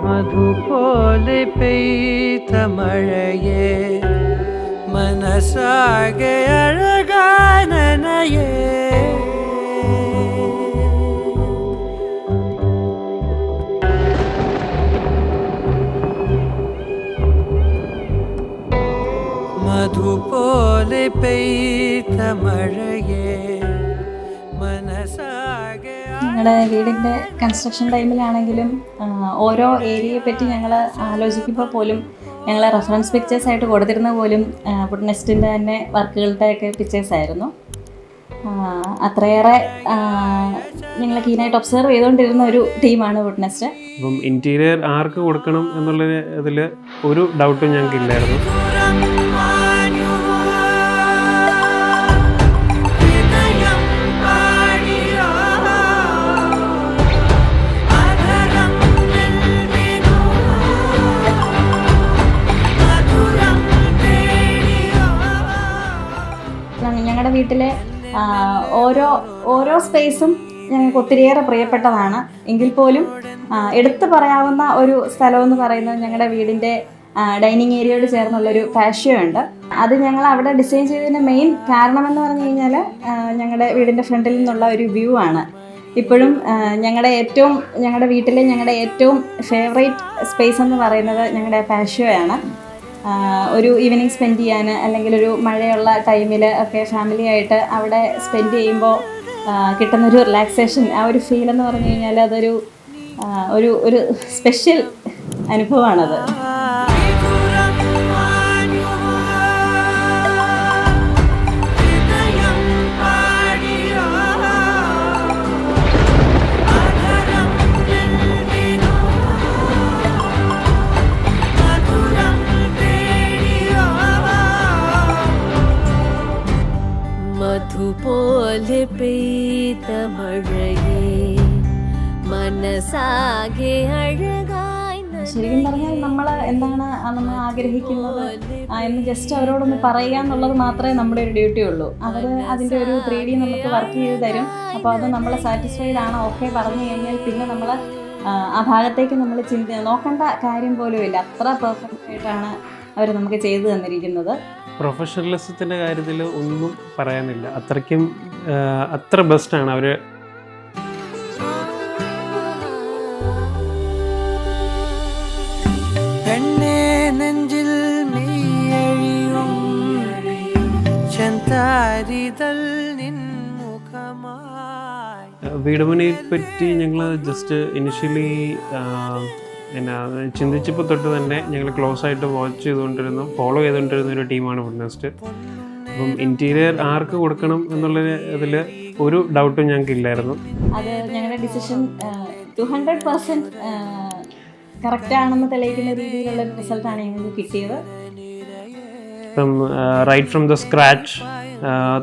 മധുപോലെ പെയ്ത മഴയേ മനസ്സാകെ അഴകാനനയേ മധുപോലെ പെയ്ത മഴയേ മനസ്സാകെ. ഞങ്ങളുടെ വീടിൻ്റെ കൺസ്ട്രക്ഷൻ ടൈമിലാണെങ്കിലും ഓരോ ഏരിയയെ പറ്റി ഞങ്ങൾ ആലോചിക്കുമ്പോൾ പോലും ഞങ്ങൾ റെഫറൻസ് പിക്ചേഴ്സായിട്ട് കൊടുത്തിരുന്ന പോലും വുഡ് നെസ്റ്റിൻ്റെ തന്നെ വർക്കുകളുടെയൊക്കെ പിക്ചേഴ്സായിരുന്നു. അത്രയേറെ ഞങ്ങൾ കീനായിട്ട് ഒബ്സർവ് ചെയ്തുകൊണ്ടിരുന്ന ഒരു ടീമാണ് വുഡ് നെസ്റ്റ്. അപ്പം ഇൻറ്റീരിയർ ആർക്ക് കൊടുക്കണം എന്നുള്ള ഇതിൽ ഒരു ഡൗട്ടും ഞങ്ങൾക്ക് ഇല്ലായിരുന്നു. ഞങ്ങളുടെ വീട്ടിലെ ഓരോ സ്പേസും ഞങ്ങൾക്ക് ഒത്തിരിയേറെ പ്രിയപ്പെട്ടതാണ്. എങ്കിൽ പോലും എടുത്തു പറയാവുന്ന ഒരു സ്ഥലമെന്ന് പറയുന്നത് ഞങ്ങളുടെ വീടിൻ്റെ ഡൈനിങ് ഏരിയയോട് ചേർന്നുള്ളൊരു പാഷ്യോ ഉണ്ട്. അത് ഞങ്ങൾ അവിടെ ഡിസൈൻ ചെയ്തതിൻ്റെ മെയിൻ കാരണമെന്ന് പറഞ്ഞു കഴിഞ്ഞാൽ ഞങ്ങളുടെ വീടിൻ്റെ ഫ്രണ്ടിൽ നിന്നുള്ള ഒരു വ്യൂ ആണ്. ഇപ്പോഴും ഞങ്ങളുടെ വീട്ടിലെ ഞങ്ങളുടെ ഏറ്റവും ഫേവറേറ്റ് സ്പേസ് എന്ന് പറയുന്നത് ഞങ്ങളുടെ പാഷ്യോയാണ്. ഒരു ഈവനിങ് സ്പെൻഡ് ചെയ്യാൻ അല്ലെങ്കിൽ ഒരു മഴയുള്ള ടൈമിൽ ഒക്കെ ഫാമിലിയായിട്ട് അവിടെ സ്പെൻഡ് ചെയ്യുമ്പോൾ കിട്ടുന്നൊരു റിലാക്സേഷൻ, ആ ഒരു ഫീൽ എന്ന് പറഞ്ഞു കഴിഞ്ഞാൽ അതൊരു ഒരു സ്പെഷ്യൽ അനുഭവമാണത്. മധുപോലെ പെയ്ത മഴയേ മനസ്സാകെ അഴകായി. ശരിക്കും പറഞ്ഞാൽ നമ്മൾ ആഗ്രഹിക്കുന്നത് എന്ന് ജസ്റ്റ് അവരോടൊന്ന് പറയുക എന്നുള്ളത് മാത്രമേ നമ്മുടെ ഒരു ഡ്യൂട്ടി ഉള്ളൂ. അവർ അതിൻ്റെ ഒരു 3D നമുക്ക് വർക്ക് ചെയ്ത് തരും. അപ്പോൾ അത് നമ്മൾ സാറ്റിസ്ഫൈഡ് ആണോ ഓക്കെ പറഞ്ഞു കഴിഞ്ഞാൽ പിന്നെ നമ്മൾ ആ ഭാഗത്തേക്ക് നമ്മൾ നോക്കേണ്ട കാര്യം പോലും ഇല്ല. അത്ര പെർഫെക്റ്റ് ആയിട്ടാണ് അവർ നമുക്ക് ചെയ്തു തന്നിരിക്കുന്നത്. പ്രൊഫഷണലിസത്തിൻ്റെ കാര്യത്തിൽ ഒന്നും പറയാനില്ല. അത്ര ബെസ്റ്റാണ് അവർ. നെഞ്ചിൽ മെയ്യഴിയും ചെന്താരിതൽ നിൻമുഖമായി. വീടുപണിയെ പറ്റി ഞങ്ങൾ ജസ്റ്റ് ഇനിഷ്യലി ചിന്തിച്ചപ്പോൾ തൊട്ട് തന്നെ ഞങ്ങൾ ക്ലോസ് ആയിട്ട് ഫോളോ ചെയ്തുകൊണ്ടിരുന്ന ഒരു ടീമാണ് വുഡ് നെസ്റ്റ്. അപ്പം ഇൻറ്റീരിയർ ആർക്ക് കൊടുക്കണം എന്നുള്ള ഇതിൽ ഒരു ഡൗട്ടും ഞങ്ങൾക്ക് ഇല്ലായിരുന്നു. അത് ഞങ്ങളുടെ ഡിസിഷൻ 200% കറക്റ്റ് ആണെന്ന് തെളിയിക്കുന്ന രീതിയിലുള്ള റിസൾട്ടാണ് ഞങ്ങൾക്ക് കിട്ടിയത്. ഇപ്പം റൈറ്റ് ഫ്രം ദ സ്ക്രാച്ച്,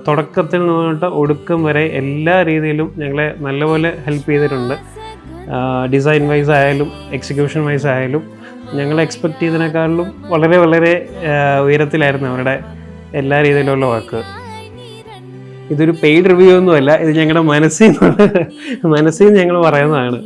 തുടക്കത്തിൽ നിന്നിട്ട് ഒടുക്കം വരെ എല്ലാ രീതിയിലും ഞങ്ങളെ നല്ലപോലെ ഹെൽപ്പ് ചെയ്തിട്ടുണ്ട്. ഡിസൈൻ വൈസ് ആയാലും എക്സിക്യൂഷൻ വൈസ് ആയാലും ഞങ്ങൾ എക്സ്പെക്റ്റ് ചെയ്തതിനേക്കാളും വളരെ വളരെ ഉയരത്തിലായിരുന്നു അവരുടെ എല്ലാ രീതിയിലുള്ള വർക്ക്. ഇതൊരു പെയ്ഡ് റിവ്യൂ ഒന്നുമല്ല, ഇത് ഞങ്ങളുടെ മനസ്സിൽ ഞങ്ങൾ പറയുന്നതാണ്.